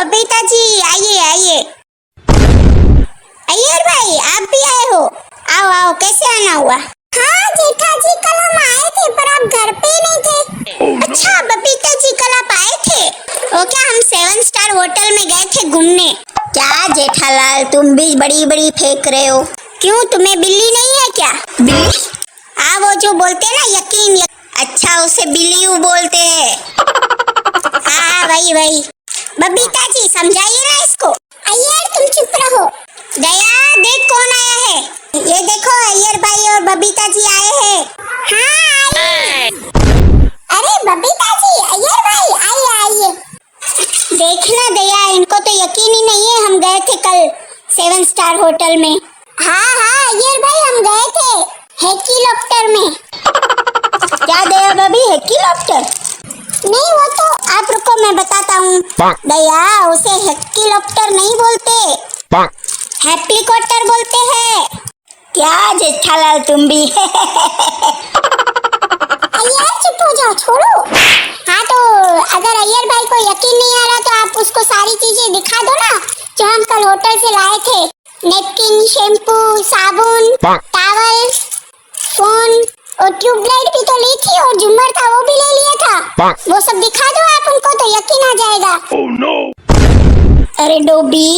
बबीता जी आइए आइए। अय्यर भाई आप भी आए हो? आओ आओ, कैसे आना हुआ? हाँ जेठा जी, कल हम आए थे पर आप घर पे नहीं थे। अच्छा बबीता जी, कल आप आए थे? ओ क्या, हम 7 स्टार होटल में गए थे घूमने। क्या जेठालाल, तुम भी बड़ी बड़ी फेंक रहे हो। क्यों, तुम्हें बिल्ली नहीं है क्या? बिल्ली? हाँ वो जो बोलते हैं ना यकीन। अच्छा उसे बिल्ली बोलते हैं। हाँ वही। बबीता जी समझाइए ना इसको। अय्यर तुम चुप रहो। दया देख कौन आया है। ये देखो अय्यर भाई और बबीता जी आए हैं। हाँ आइए। अरे बबीता जी, अय्यर भाई आइए। देखना दया, इनको तो यकीन ही नहीं है हम गए थे कल 7 स्टार होटल में। हाँ अय्यर भाई हम गए थे हेलीकॉप्टर में। क्या दया भाभी, हेलीकॉप्टर? नहीं वो तो आप रुको मैं बताता हूँ। दया उसे हेलीकॉप्टर नहीं बोलते, हेलीकॉप्टर बोलते हैं। क्या जेठालाल तुम भी? अय्यर चुप हो जाओ, छोड़ो। हाँ तो अगर अय्यर भाई को यकीन नहीं आ रहा तो आप उसको सारी चीजें दिखा दो ना जो हम कल होटल से लाए थे। नेपकिन, शैम्पू, साबुन, टॉवल, फोन और ट्यूबलाइट भी तो ली थी और झूमर था वो भी ले लिया था। वो सब दिखा दो आप उनको तो यकीन आ जाएगा। Oh no! अरे डोबी